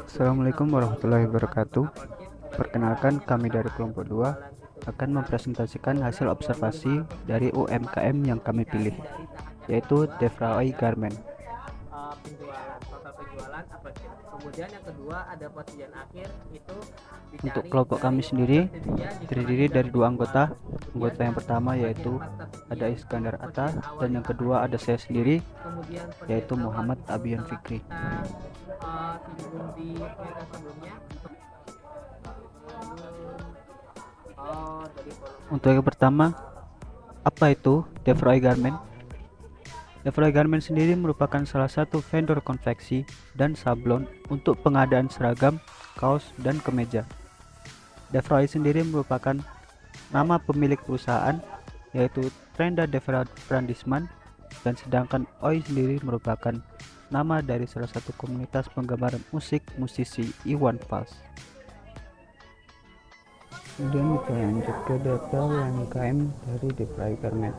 Assalamualaikum warahmatullahi wabarakatuh. Perkenalkan, kami dari kelompok 2 akan mempresentasikan hasil observasi dari UMKM yang kami pilih, yaitu Devrai Garment. Untuk kelompok kami sendiri terdiri dari dua anggota. Anggota yang pertama yaitu ada Iskandar Atta, dan yang kedua ada saya sendiri, yaitu Muhammad Abian Fikri. Untuk yang pertama, apa itu Devrai Garment? Devrai Garment sendiri merupakan salah satu vendor konveksi dan sablon untuk pengadaan seragam, kaos, dan kemeja. Devrai sendiri merupakan nama pemilik perusahaan, yaitu Trenda Devrandisman, dan sedangkan OI sendiri merupakan nama dari salah satu komunitas penggemar musisi Iwan Fals. Kemudian kita lanjut ke data UMKM dari Devrai Garment.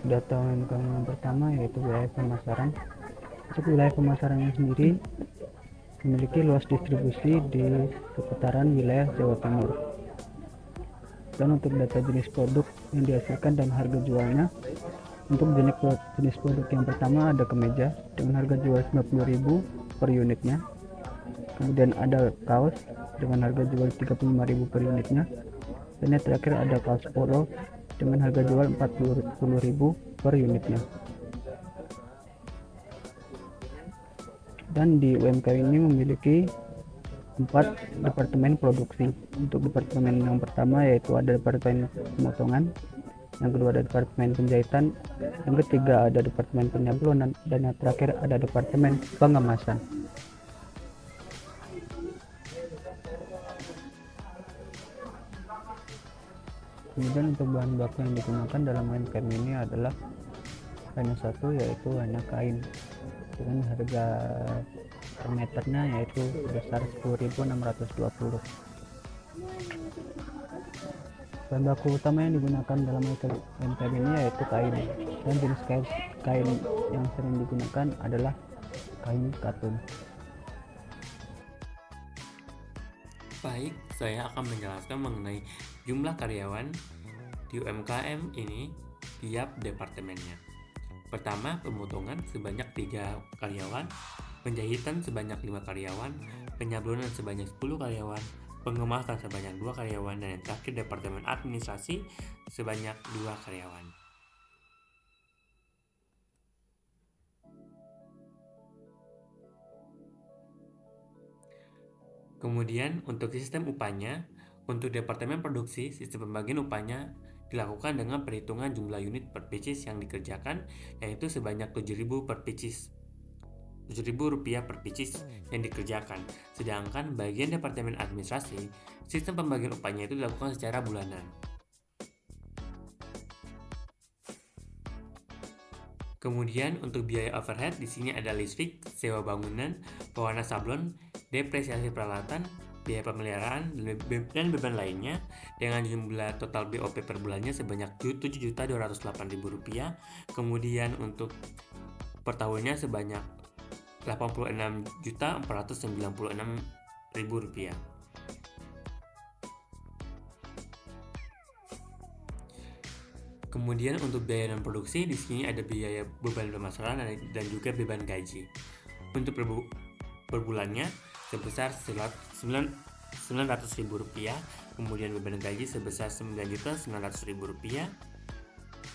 Data UMKM yang pertama yaitu wilayah pemasaran. Untuk wilayah pemasarannya sendiri memiliki luas distribusi di seputaran wilayah Jawa Timur. Dan untuk data jenis produk yang dihasilkan dan harga jualnya, untuk jenis produk yang pertama ada kemeja dengan harga jual 90.000 per unitnya. Kemudian ada kaos dengan harga jual 35.000 per unitnya. Dan yang terakhir ada kaos polo dengan harga jual 40.000 per unitnya. Dan di UMKM ini memiliki 4 departemen produksi. Untuk departemen yang pertama yaitu ada departemen pemotongan, yang kedua ada departemen penjahitan, yang ketiga ada departemen penyablonan, dan yang terakhir ada departemen pengemasan. Kemudian untuk bahan baku yang digunakan dalam UMKM ini adalah hanya satu, yaitu hanya kain dengan harga per meternya yaitu sebesar 10.620. Bahan baku utama yang digunakan dalam UMKM ini yaitu kain, dan jenis kain yang sering digunakan adalah kain katun. Baik, saya akan menjelaskan mengenai jumlah karyawan di UMKM ini tiap departemennya. Pertama, pemotongan sebanyak 3 karyawan, penjahitan sebanyak 5 karyawan, penyablonan sebanyak 10 karyawan, pengemasan sebanyak 2 karyawan, dan yang terakhir departemen administrasi sebanyak 2 karyawan. Kemudian untuk sistem upahnya, untuk departemen produksi, sistem pembagian upahnya dilakukan dengan perhitungan jumlah unit per pieces yang dikerjakan, yaitu sebanyak 7.000 per pieces. Rp7.000 per pieces yang dikerjakan. Sedangkan bagian departemen administrasi, sistem pembagian upahnya itu dilakukan secara bulanan. Kemudian untuk biaya overhead di sini ada listrik, sewa bangunan, pewarna sablon, depresiasi peralatan, biaya pemeliharaan, dan beban lainnya dengan jumlah total BOP per bulannya sebanyak Rp7.208.000. Kemudian untuk per tahunnya sebanyak Rp86.496.000. Kemudian untuk biaya non produksi di sini ada biaya beban pemasaran dan juga beban gaji. Untuk per bulannya sebesar Rp900.000, kemudian beban gaji sebesar Rp9.900.000,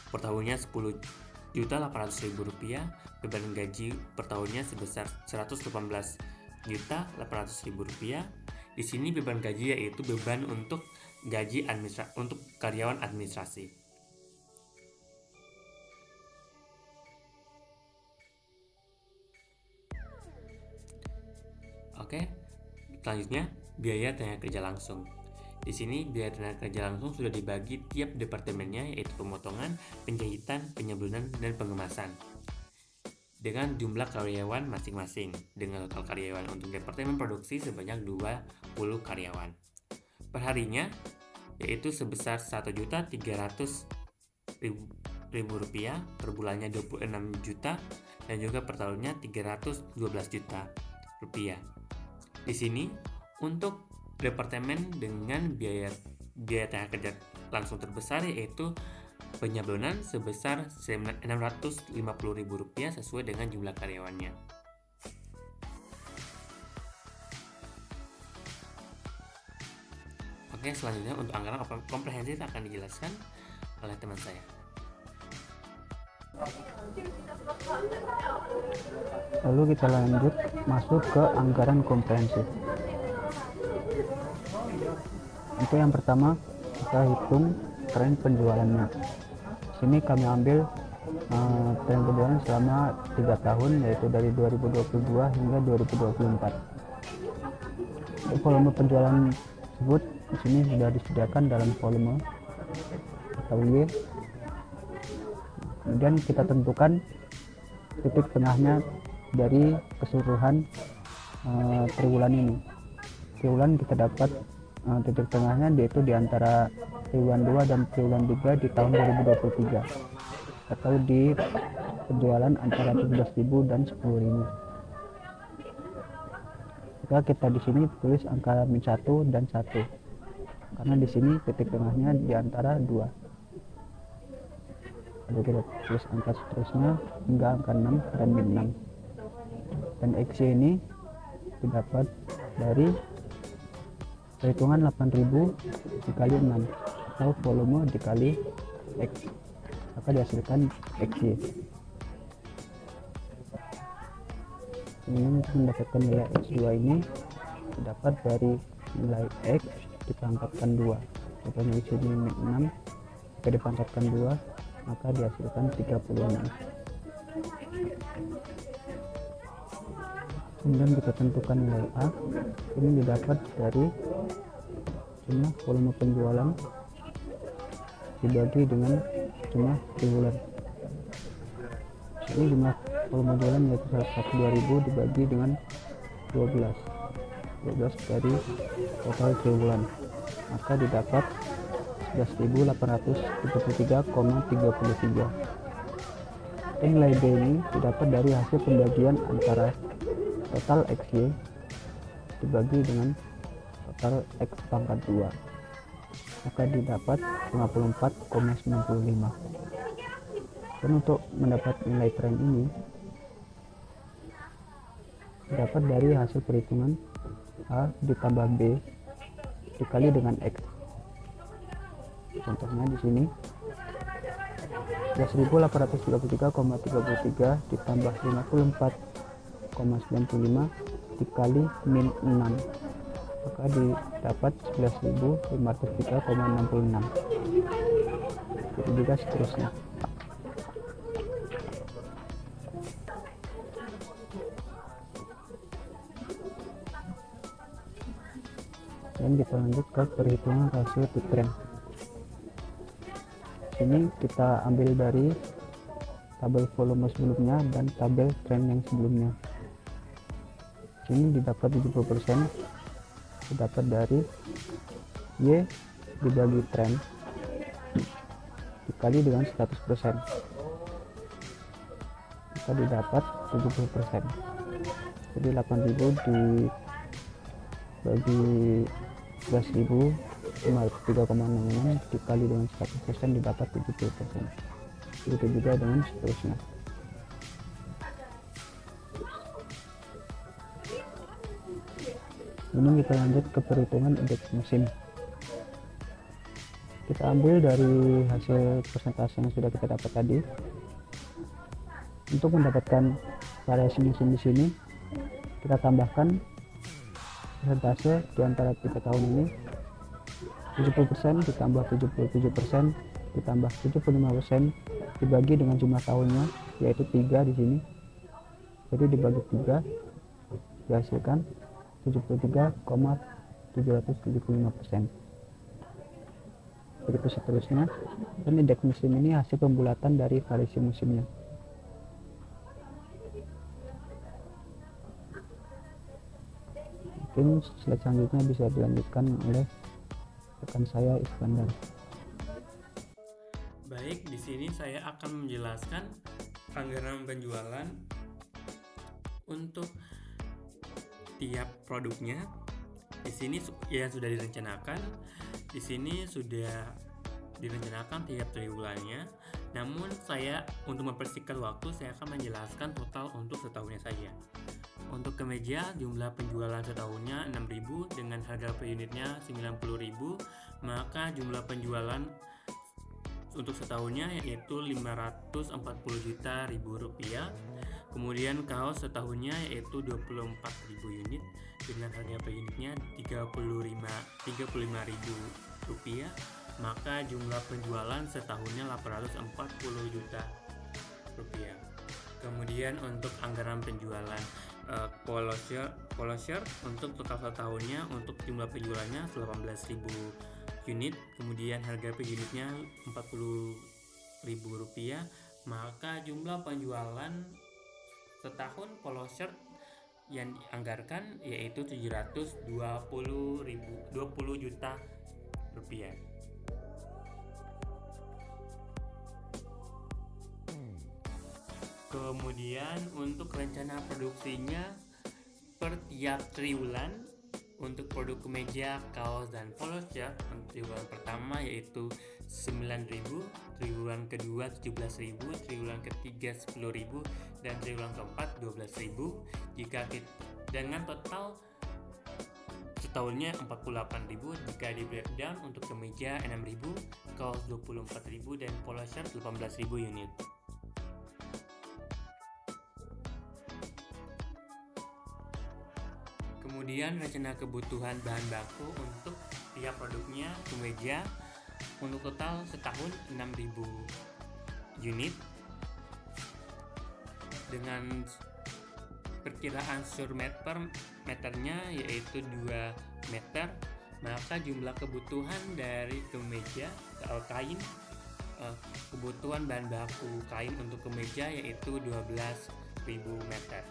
per tahunnya Rp10.800.000, beban gaji per tahunnya sebesar Rp118.800.000. Di sini beban gaji yaitu beban untuk gaji untuk karyawan administrasi. Oke, selanjutnya biaya tenaga kerja langsung. Di sini biaya tenaga kerja langsung sudah dibagi tiap departemennya, yaitu pemotongan, penjahitan, penyablonan, dan pengemasan, dengan jumlah karyawan masing-masing, dengan total karyawan untuk departemen produksi sebanyak 20 karyawan. Perharinya yaitu sebesar Rp1.300.000, per bulannya Rp26 juta, dan juga per tahunnya 312 juta rupiah. Di sini untuk departemen dengan biaya tenaga kerja langsung terbesar yaitu penyablonan sebesar Rp650.000 sesuai dengan jumlah karyawannya. Oke, selanjutnya untuk anggaran komprehensif akan dijelaskan oleh teman saya. Lalu kita lanjut masuk ke anggaran komprehensif. Untuk yang pertama, kita hitung tren penjualannya. Sini kami ambil tren penjualan selama 3 tahun, yaitu dari 2022 hingga 2024. Untuk volume penjualan tersebut di sini sudah disediakan dalam volume atau Y. Kemudian kita tentukan titik tengahnya dari keseluruhan triwulan ini. Triwulan kita dapat titik tengahnya yaitu di antara triwulan 2 dan triwulan 3 di tahun 2023, atau di penjualan antara 17.000 dan 10.000. Jika kita di sini tulis angka -1 dan 1, karena di sini titik tengahnya di antara 2. Lalu kita tulis angka seterusnya hingga angka 6 dan -6. Dan XY ini didapat dari perhitungan 8.000 dikali 6 atau volume dikali X, maka dihasilkan XY. Ini untuk mendapatkan nilai X2 ini didapat dari nilai X dipangkatkan 2. Contohnya X ini 6, jika dipangkatkan 2 maka dihasilkan 36. Kemudian kita tentukan nilai A. Ini didapat dari jumlah volume penjualan dibagi dengan jumlah triwulan. Ini jumlah volume penjualan yaitu 102.000 dibagi dengan 12 dari total triwulan, maka didapat 11.833,33. Dan nilai B ini didapat dari hasil pembagian antara total XY dibagi dengan total X pangkat 2, maka didapat 54,95. Dan untuk mendapat nilai tren ini didapat dari hasil perhitungan A ditambah B dikali dengan X. Contohnya di sini 11.833,33 ditambah 54,95 dikali -6, maka didapat 11.503,66. Jadi juga seterusnya. Dan kita lanjut ke perhitungan rasio peak trend. Ini kita ambil dari tabel volume sebelumnya dan tabel tren yang sebelumnya. Ini didapat 70% didapat dari Y dibagi tren dikali dengan 100%, maka didapat 70%. Jadi 8.000 dibagi 11.503,66 dikali dengan 100% didapat 70%. Begitu juga dengan seterusnya. Ini kita lanjut ke perhitungan indeks musim. Kita ambil dari hasil persentase yang sudah kita dapat tadi. Untuk mendapatkan variasi musim di sini, kita tambahkan persentase di antara 3 tahun ini. 70% ditambah 77% ditambah 75% dibagi dengan jumlah tahunnya, yaitu 3 di sini. Jadi dibagi 3 dihasilkan 73,775%. Begitu seterusnya. Dan indeks musim ini hasil pembulatan dari variasi musimnya. Mungkin slide selanjutnya bisa dilanjutkan oleh rekan saya Iskandar. Baik, di sini saya akan menjelaskan anggaran penjualan Untuk tiap produknya di sini ya sudah direncanakan. Di sini sudah direncanakan tiap triwulannya. Namun saya untuk mempersingkat waktu, saya akan menjelaskan total untuk setahunnya saja. Untuk kemeja, jumlah penjualan setahunnya 6.000 dengan harga per unitnya 90.000, maka jumlah penjualan untuk setahunnya yaitu 540 juta rupiah. Kemudian kaos setahunnya yaitu 24.000 unit dengan harga per unitnya 35.000 rupiah, maka jumlah penjualan setahunnya 840 juta rupiah. Kemudian untuk anggaran penjualan polo shirt untuk total setahunnya untuk jumlah penjualannya 18.000 unit, kemudian harga per unitnya 40.000 rupiah, maka jumlah penjualan setahun polo shirt yang dianggarkan yaitu 720 juta rupiah. Kemudian untuk rencana produksinya per tiap triwulan untuk produk kemeja, kaos, dan polo shirt untuk triwulan pertama yaitu 9.000, triwulan kedua 17.000, triwulan ketiga 10.000, dan triwulan keempat 12.000. Jika dengan total setahunnya 48.000 jika di breakdown untuk kemeja 6.000, kaos 24.000, dan polo shirt 18.000 unit. Kemudian rencana kebutuhan bahan baku untuk tiap produknya kemeja untuk total setahun 6.000 unit dengan perkiraan sur meternya yaitu 2 meter, maka jumlah kebutuhan dari kemeja kain kebutuhan bahan baku kain untuk kemeja yaitu 12.000 meter.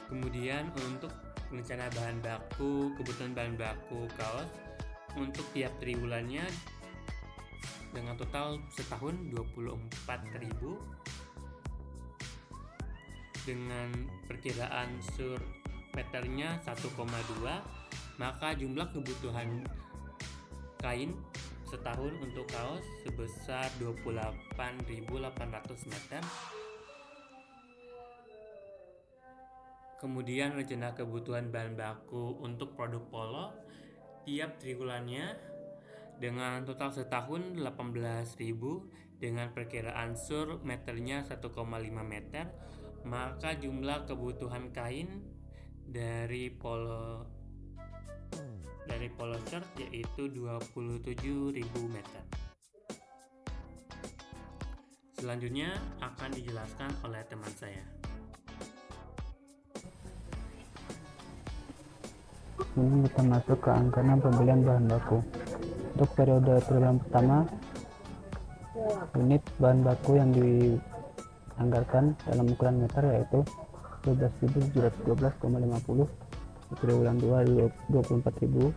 Kemudian untuk rencana kebutuhan bahan baku kaos untuk tiap triwulannya dengan total setahun 24.000 dengan perkiraan sur meternya 1,2, maka jumlah kebutuhan kain setahun untuk kaos sebesar 28.800 meter. Kemudian rencana kebutuhan bahan baku untuk produk polo tiap triwulannya dengan total setahun 18.000 dengan perkiraan sur meternya 1,5 meter, maka jumlah kebutuhan kain dari polo shirt yaitu 27.000 meter. Selanjutnya akan dijelaskan oleh teman saya. Ini kita masuk ke anggaran pembelian bahan baku. Untuk periode triwulan pertama, unit bahan baku yang dianggarkan dalam ukuran meter yaitu 12.712,50, triwulan 2 24.000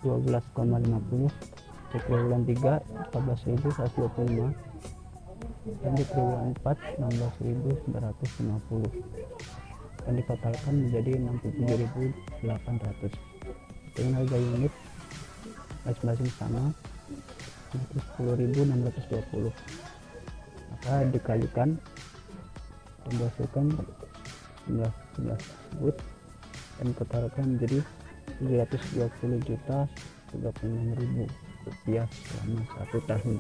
12,50, triwulan 3 14.125, dan di triwulan 4 16.950, dan ditotalkan menjadi 67.800 dengan harga unit masing-masing sama yaitu 10.620, maka dikalikan menghasilkan 11 tersebut dan ditotalkan menjadi 720.036.000 rupiah selama 1 tahun.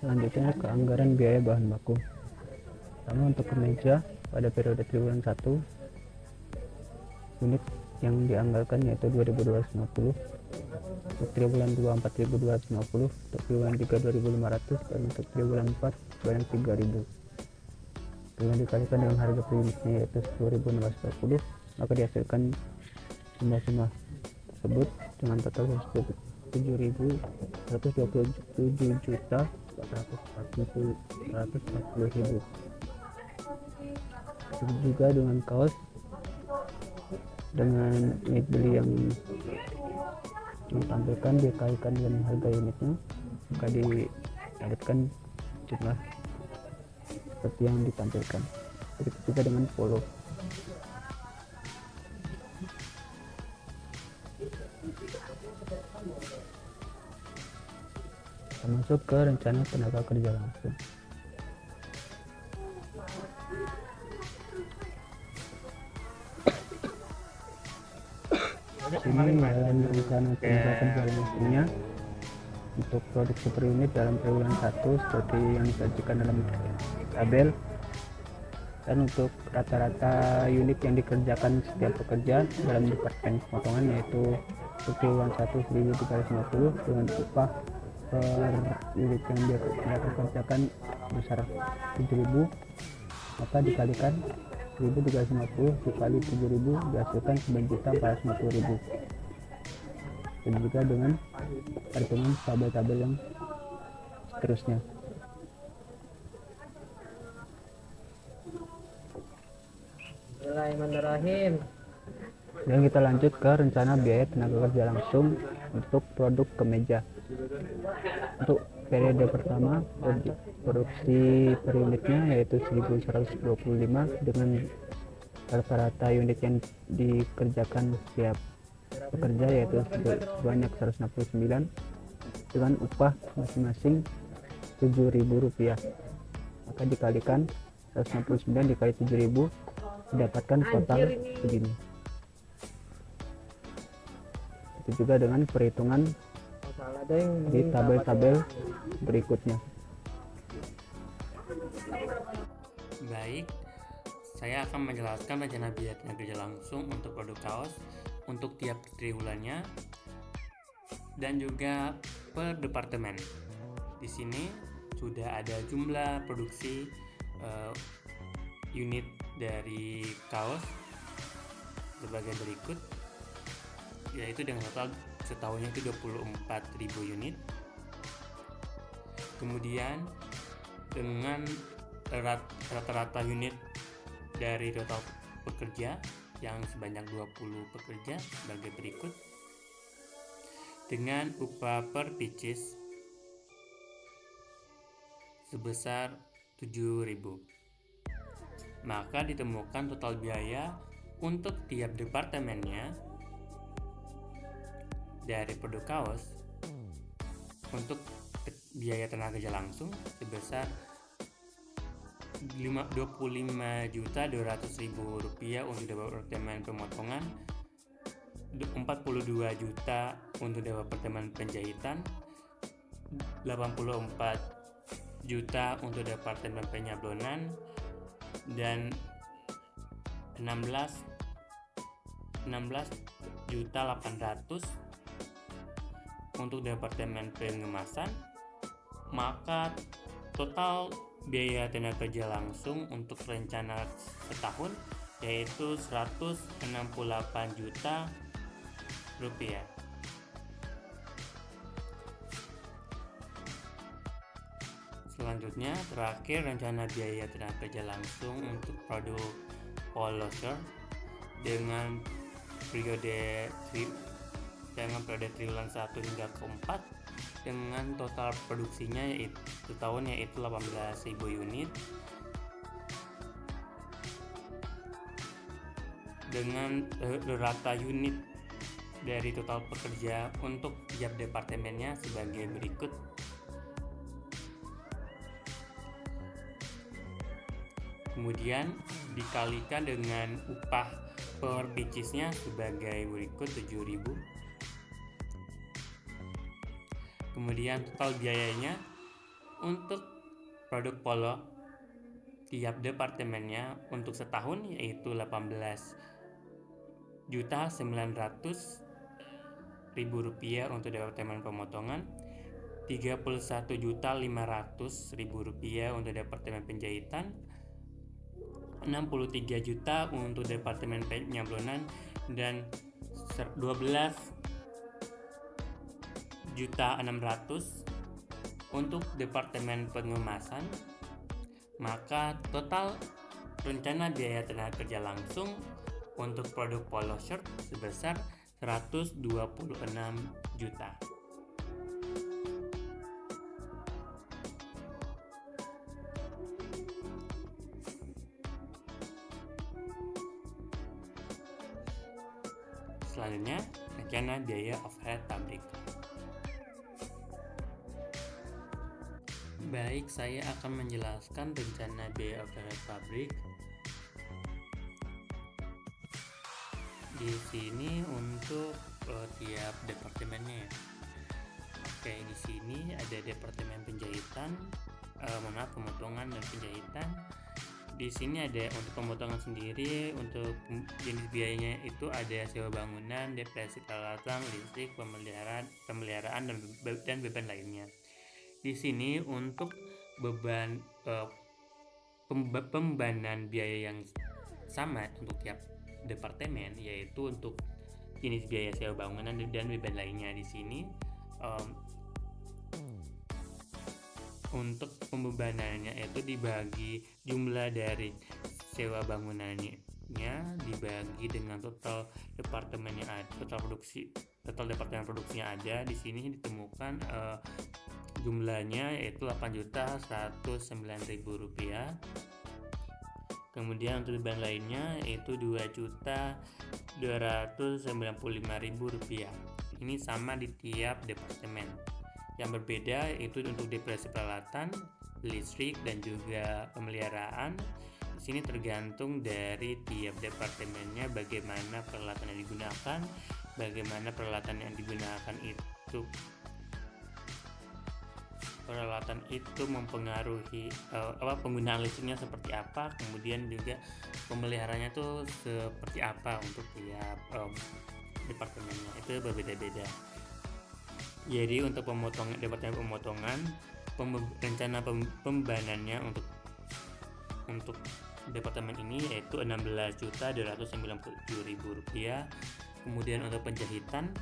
Selanjutnya ke anggaran biaya bahan baku. Pertama untuk kemeja pada periode triwulan 1, unit yang dianggarkan yaitu 2.250, untuk triwulan 2 4.250, untuk triwulan 3 2.500, dan untuk triwulan 4 sebanyak 3.000. Dengan dikalikan dengan harga per unitnya yaitu 10.620, maka dihasilkan jumlah tersebut dengan total 7.447.440.000. Juga dengan kaos dengan unit beli yang ditampilkan dikalikan dengan harga unitnya maka dieditkan jumlah seperti yang ditampilkan. Begitu juga dengan polo. Kita masuk ke rencana tenaga kerja langsung. Sini adalah rencana tenaga kerja langsungnya untuk produksi per unit dalam triwulan 1 seperti yang disajikan dalam tabel, dan untuk rata-rata unit yang dikerjakan setiap pekerja dalam departemen pemotongan yaitu untuk triwulan 1 1.350 dengan upah per unit yang dikerjakan besar 7.000, maka dikalikan 1.350 dikali 7.000 dihasilkan 9.450.000. Dan juga dengan perhitungan tabel-tabel yang seterusnya. Bismillahirrahmanirrahim. Dan kita lanjut ke rencana biaya tenaga kerja langsung untuk produk kemeja. Untuk periode pertama produksi per unitnya yaitu 1.125 dengan rata-rata unit yang dikerjakan setiap pekerja yaitu sebanyak 169 dengan upah masing-masing Rp7.000, maka dikalikan 169 dikali 7.000 didapatkan total segini. Itu juga dengan perhitungan di tabel-tabel berikutnya. Baik, saya akan menjelaskan rencana biaya tenaga kerja langsung untuk produk kaos untuk tiap triwulannya dan juga per departemen. Di sini sudah ada jumlah produksi unit dari kaos sebagai berikut, yaitu dengan total setahunnya itu 24.000 unit. Kemudian dengan rata-rata unit dari total pekerja yang sebanyak 20 pekerja sebagai berikut, dengan upah per pieces sebesar 7.000, maka ditemukan total biaya untuk tiap departemennya dari produk kaos untuk biaya tenaga kerja langsung sebesar Rp25.200.000 untuk departemen pemotongan, 42 juta untuk departemen penjahitan, 84 juta untuk departemen penyablonan, dan 16.800.000 untuk departemen pengemasan. Maka total biaya tenaga kerja langsung untuk rencana setahun yaitu Rp168 juta. Selanjutnya, terakhir rencana biaya tenaga kerja langsung untuk produk polo shirt dengan periode triwulan 1 hingga ke 4 dengan total produksinya yaitu tahun yaitu 18.000 unit, dengan rata unit dari total pekerja untuk tiap departemennya sebagai berikut. Kemudian dikalikan dengan upah per pieces-nya sebagai berikut 7.000. Kemudian total biayanya untuk produk polo tiap departemennya untuk setahun yaitu Rp18.900.000 untuk departemen pemotongan, Rp31.500.000 untuk departemen penjahitan, 63 juta untuk departemen penyablonan, dan 12.600.000 untuk departemen pengemasan. Maka total rencana biaya tenaga kerja langsung untuk produk polo shirt sebesar 126 juta. Selanjutnya, rencana biaya overhead pabrik. Baik, saya akan menjelaskan rencana biaya overhead pabrik. Di sini untuk tiap departemennya ya. Oke, di sini ada departemen penjahitan, pemotongan dan penjahitan. Di sini ada untuk pemotongan sendiri, untuk jenis biayanya itu ada sewa bangunan, depresi peralatan, listrik, pemeliharaan dan beban lainnya. Di sini untuk beban pembebanan biaya yang sama untuk tiap departemen, yaitu untuk jenis biaya sewa bangunan dan beban lainnya. Di sini untuk pembebanannya itu dibagi jumlah dari sewa bangunannya dibagi dengan total departemen yang ada, total departemen produksinya ada. Di sini ditemukan jumlahnya yaitu Rp8.109.000. Kemudian untuk beban lainnya yaitu Rp2.295.000. Ini sama di tiap departemen. Yang berbeda itu untuk depresi peralatan, listrik, dan juga pemeliharaan. Di sini tergantung dari tiap departemennya bagaimana peralatan yang digunakan, bagaimana peralatan yang digunakan itu mempengaruhi penggunaan listriknya seperti apa, kemudian juga pemeliharaannya itu seperti apa untuk tiap departemennya, itu berbeda-beda. Jadi untuk departemen pemotongan, rencana pembebanannya untuk departemen ini yaitu Rp16.297.000. Kemudian untuk penjahitan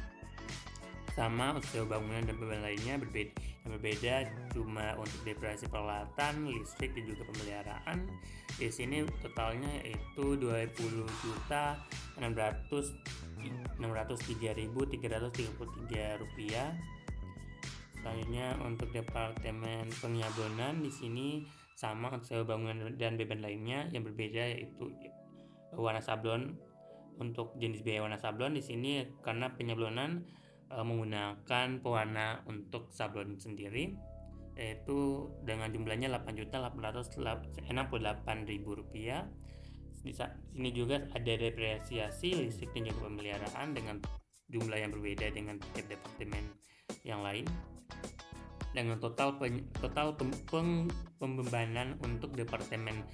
sama untuk sewa bangunan dan beban lainnya berbeda. Yang berbeda cuma untuk depresi peralatan, listrik, dan juga pemeliharaan. Di sini totalnya yaitu Rp20.603.333. Selanjutnya untuk departemen penyablonan, di sini sama untuk sewa bangunan dan beban lainnya. Yang berbeda yaitu warna sablon. Untuk jenis biaya warna sablon di sini karena penyablonan menggunakan pewarna untuk sablon sendiri, yaitu dengan jumlahnya Rp8.868.000. Di sini juga ada depresiasi listrik dan juga pemeliharaan dengan jumlah yang berbeda dengan tiap departemen yang lain. Dengan total pembebanan untuk departemen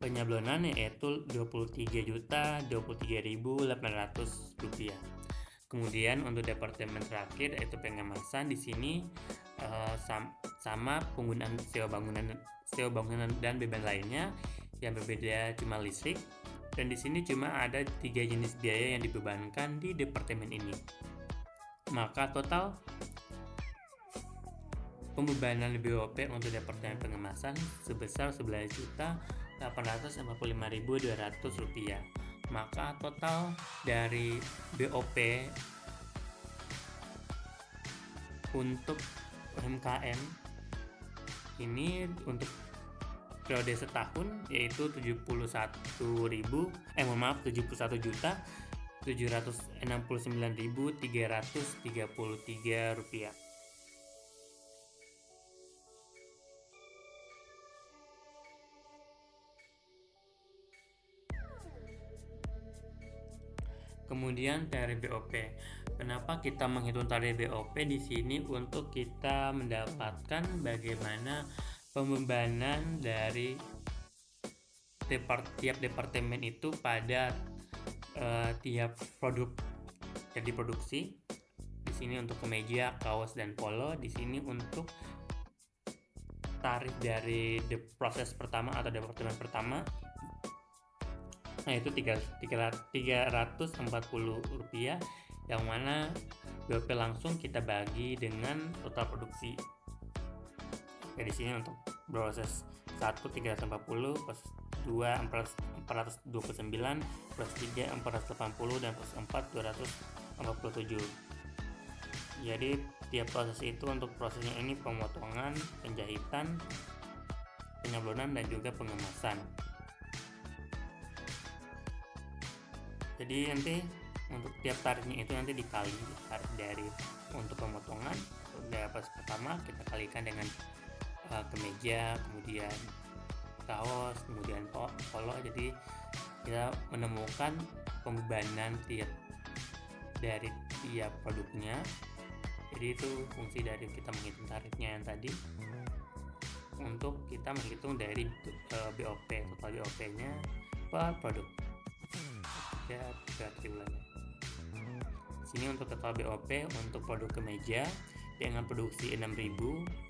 penyablonan yaitu Rp23.023.800. Kemudian untuk departemen terakhir yaitu pengemasan, di sini sama penggunaan sewa bangunan dan beban lainnya. Yang berbeda cuma listrik, dan di sini cuma ada 3 jenis biaya yang dibebankan di departemen ini. Maka total pembebanan BOP untuk departemen pengemasan sebesar Rp11.845.200. Maka total dari BOP untuk UMKM ini untuk periode setahun yaitu Rp71.769.333. Kemudian tarif BOP. Kenapa kita menghitung tarif BOP di sini? Untuk kita mendapatkan bagaimana pembebanan dari tiap departemen itu pada tiap produk yang diproduksi. Di sini untuk kemeja, kaos, dan polo. Di sini untuk tarif dari proses pertama atau departemen pertama, nah itu Rp340, yang mana BOP langsung kita bagi dengan total produksi. Di sini untuk proses 1 340, proses 2 429, proses 3 480, dan proses 4 247. Jadi tiap proses itu untuk prosesnya ini pemotongan, penjahitan, penyablonan, dan juga pengemasan. Jadi nanti untuk tiap tarifnya itu nanti dikali tarif dari untuk pemotongan. Dapat pertama kita kalikan dengan kemeja, kemudian kaos, kemudian polo. Jadi kita menemukan pembebanan dari tiap produknya. Jadi itu fungsi dari kita menghitung tarifnya yang tadi, untuk kita menghitung dari BOP, total BOP nya per produk ya per triwulannya. Sini untuk total BOP untuk produk kemeja dengan produksi 6.000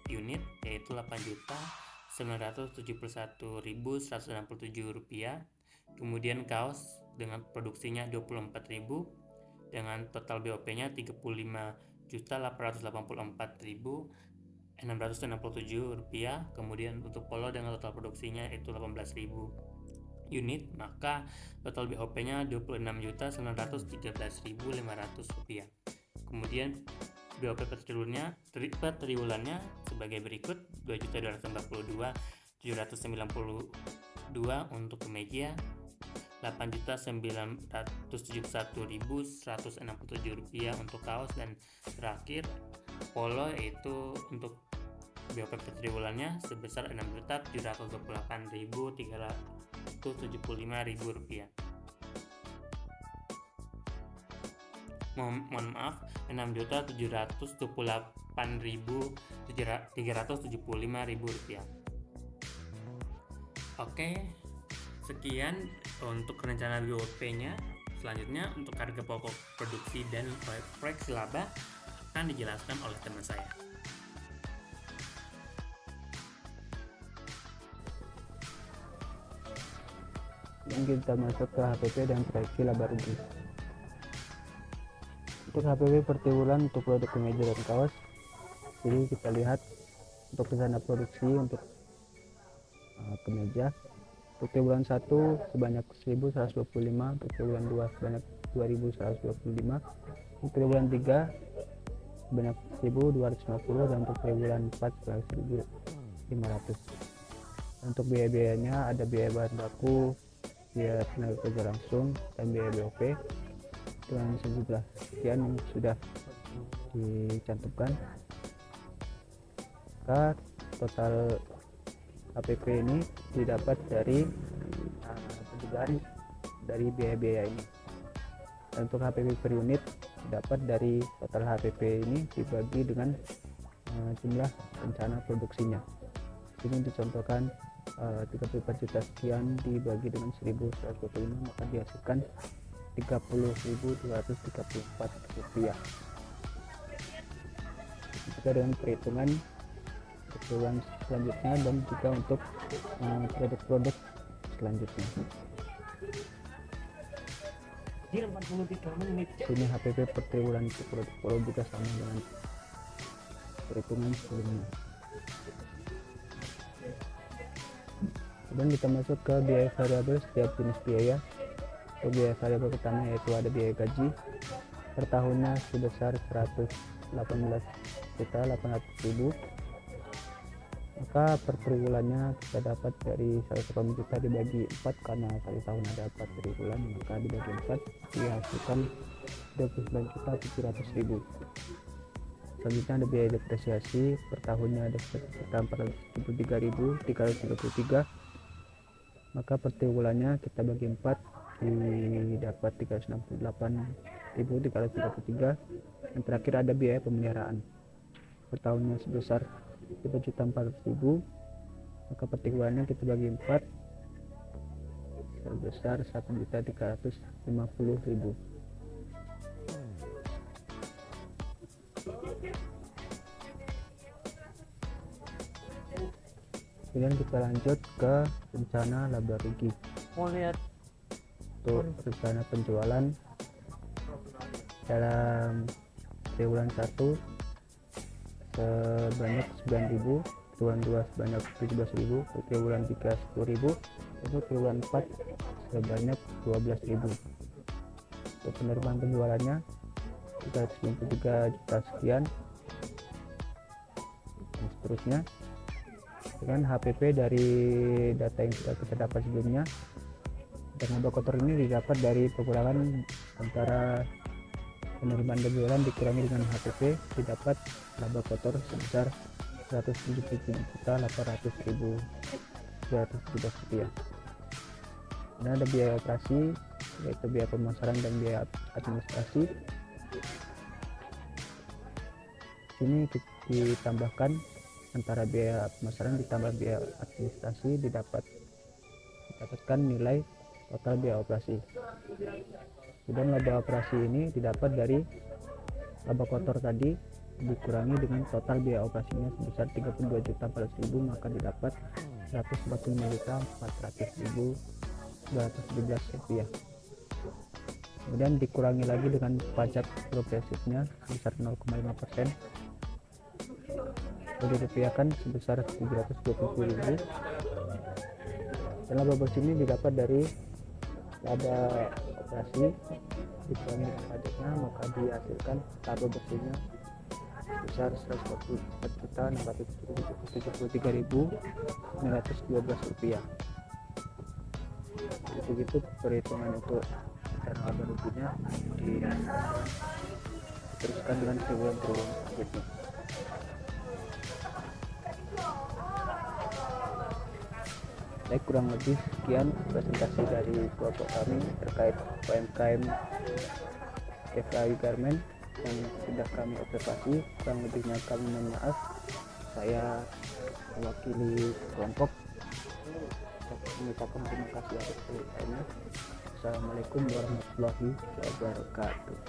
unit yaitu Rp8.971.167. Kemudian kaos dengan produksinya 24.000 dengan total BOP-nya Rp35.884.667. Kemudian untuk polo dengan total produksinya itu 18.000 unit, maka total BOP-nya Rp26.913.500. Kemudian BOP per triwulannya sebagai berikut: Rp2.282.792 untuk kemeja, Rp8.971.167 untuk kaos, dan terakhir polo yaitu untuk BOP per triwulannya sebesar Rp6.428.375. Mohon maaf, Rp6.728.375. Oke, sekian untuk rencana BOP-nya. Selanjutnya untuk harga pokok produksi dan proyeksi laba akan dijelaskan oleh teman saya. Dan kita masuk ke HPP dan proyeksi laba rugi. Untuk HPP per triwulan untuk produk kemeja dan kaos, jadi kita lihat untuk rencana produksi untuk kemeja untuk triwulan 1 sebanyak 1.125, untuk triwulan 2 sebanyak 2.125, untuk triwulan 3 sebanyak 1.250, dan untuk triwulan 4 sebanyak 1.500. Untuk biaya-biayanya ada biaya bahan baku, biaya tenaga kerja langsung, dan biaya BOP dengan sejumlah sekian yang sudah dicantumkan. Maka total HPP ini didapat dari penjagaan dari biaya-biaya ini. Dan untuk HPP per unit didapat dari total HPP ini dibagi dengan jumlah rencana produksinya. Ini dicontohkan 34 juta sekian dibagi dengan 1.125, maka dihasilkan Rp30.234. Jika dengan perhitungan triwulan selanjutnya dan juga untuk produk-produk selanjutnya. Ini HPP per triwulan untuk produk juga sama dengan perhitungan sebelumnya. Dan kita masuk ke biaya variabel setiap jenis biaya. Untuk biaya variabel pertama yaitu ada biaya gaji per tahunnya sebesar Rp118.800.000. Maka per triwulannya kita dapat dari 1,8 juta dibagi 4 karena satu tahun ada 4 triwulan, maka dibagi 4 dihasilkan Rp29.700.000. Selanjutnya ada biaya depresiasi per tahunnya ada sekitar Rp473.333, maka per triwulannya kita bagi 4 didapat Rp368.333. Yang terakhir ada biaya pemeliharaan per tahunnya sebesar Rp3.400.000, maka per triwulannya kita bagi 4 sebesar Rp1.350.000. Kemudian kita lanjut ke rencana laba rugi. Untuk rencana penjualan dalam triwulan 1 sebanyak 9.000, triwulan 2 sebanyak 17.000, triwulan 3 10.000, untuk triwulan 4 sebanyak 12.000. Untuk penerimaan penjualannya 393 juta sekian, dan seterusnya. Dengan HPP dari data yang sudah kita dapat sebelumnya, dan laba kotor ini didapat dari pengurangan antara penerimaan berjualan dikurangi dengan HPP didapat laba kotor sebesar Rp177.800.217. Dan ada biaya operasi yaitu biaya pemasaran dan biaya administrasi. Sini ditambahkan antara biaya pemasaran ditambah biaya administrasi didapatkan nilai total biaya operasi. Kemudian laba operasi ini didapat dari laba kotor tadi dikurangi dengan total biaya operasinya sebesar Rp32.400.000, maka didapat Rp145.400.217. Kemudian dikurangi lagi dengan pajak progresifnya sebesar 0,5%, dirupiahkan sebesar Rp720.000. Dan laba bersih ini didapat dari laba operasi dikurangi dengan pajaknya, maka dihasilkan laba bersihnya sebesar Rp144.473.912. Begitu perhitungan untuk rencana laba ruginya diteruskan dengan triwulan-triwulan selanjutnya. Baik, kurang lebih sekian presentasi dari kelompok kami terkait UMKM FAI Garment yang sudah kami observasi. Kurang lebihnya kami mohon maaf. Saya mewakili kelompok mengucapkan terima kasih atas perhatiannya. Assalamualaikum warahmatullahi wabarakatuh.